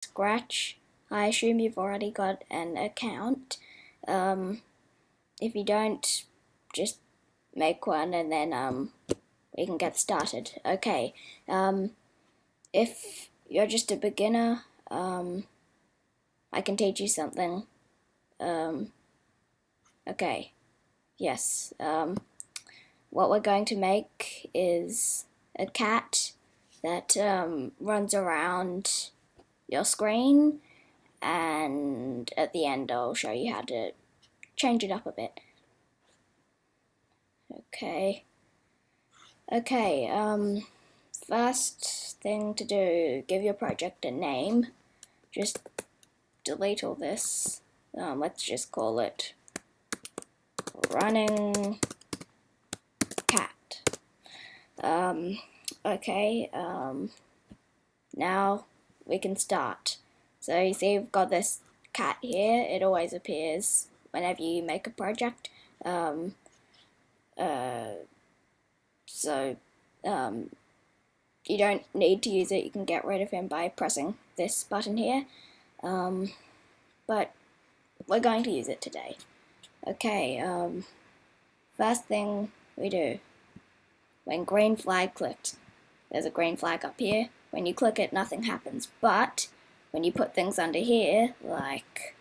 Scratch. I assume you've already got an account. If you don't, just make one and then we can get started. Okay. If you're just a beginner, I can teach you something. Okay. Yes. What we're going to make is a cat that runs around your screen, and at the end I'll show you how to change it up a bit. Okay. First thing to do, give your project a name. Just delete all this. Let's just call it Running Cat. Okay, now we can start. So you see we've got this cat here. It always appears whenever you make a project. You don't need to use it. You can get rid of him by pressing this button here. But we're going to use it today. Okay, first thing we do, when green flag clicked, there's a green flag up here. When you click it, nothing happens. But when you put things under here, like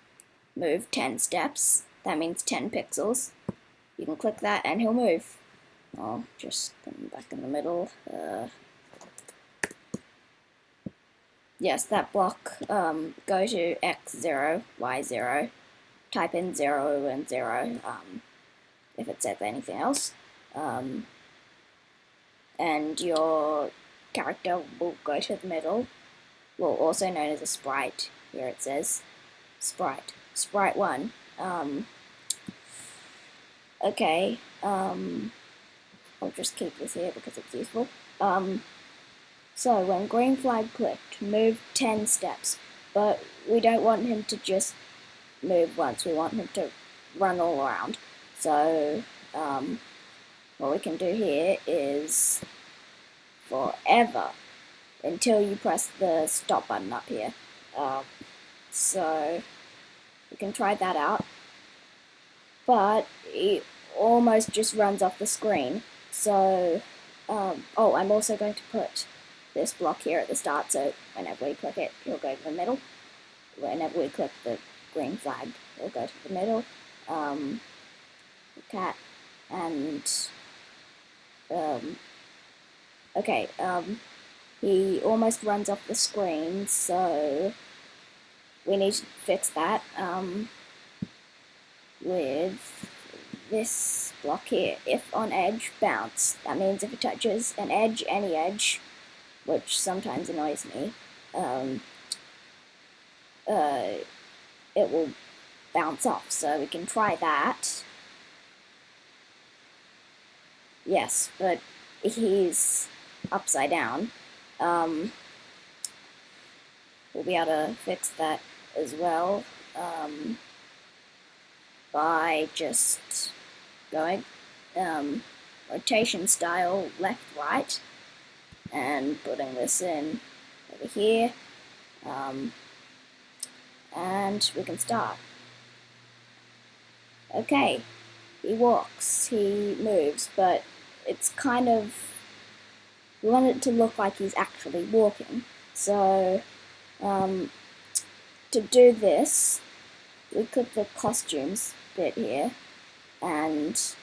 move 10 steps, that means 10 pixels, you can click that and he'll move. I'll just put him back in the middle. Yes, that block, go to X0, Y0, type in 0 and 0, if it says anything else, and your character will go to the middle, well, also known as a sprite. Here it says sprite, sprite 1. Okay, I'll just keep this here because it's useful. So when green flag clicked, move 10 steps, but we don't want him to just move once, we want him to run all around. So what we can do here is forever until you press the stop button up here. So we can try that out, but he almost just runs off the screen. So oh, I'm also going to put this block here at the start, so whenever we click it, it'll go to the middle. Whenever we click the green flag, it'll go to the middle. The cat, and okay, he almost runs off the screen, so we need to fix that with this block here. If on edge, bounce. That means if it touches an edge, any edge, which sometimes annoys me, it will bounce off. So we can try that. Yes, but he's upside down. We'll be able to fix that as well by just going rotation style left right and putting this in over here, and we can start. Okay, he walks, he moves, but it's kind of, we want it to look like he's actually walking. So to do this, we click the costumes bit here, and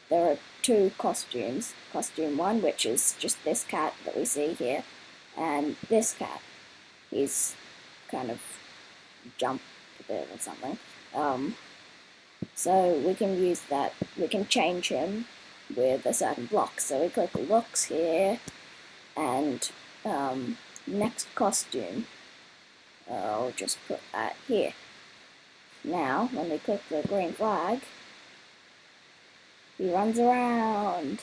there are two costumes. Costume 1, which is just this cat that we see here, and this cat. He's kind of jumped a bit or something. So we can use that, we can change him with a certain block. So we click looks here, and next costume, I'll just put that here. Now, when we click the green flag, he runs around.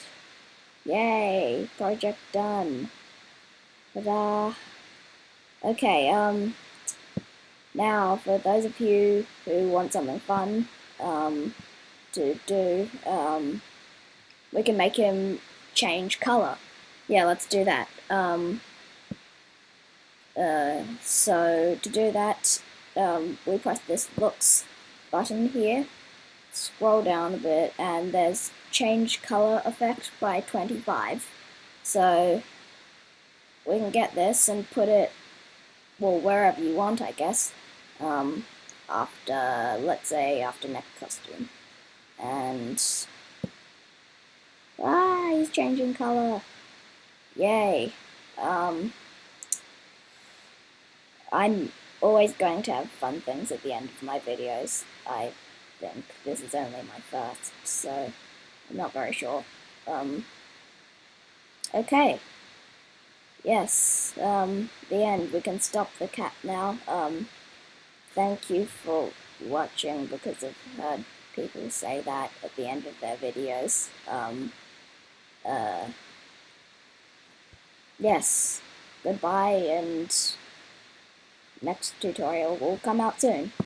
Yay, project done. Ta-da. Okay, now for those of you who want something fun to do, we can make him change color. Yeah, let's do that. So to do that, we press this looks button here, scroll down a bit, and there's change color effect by 25. So we can get this and put it, well, wherever you want, I guess, after, let's say, after next costume. And, he's changing color. Yay. I'm always going to have fun things at the end of my videos. I think this is only my first, so I'm not very sure. Okay. Yes, the end. We can stop the cat now. Thank you for watching, because I've heard people say that at the end of their videos. Yes, goodbye, and next tutorial will come out soon.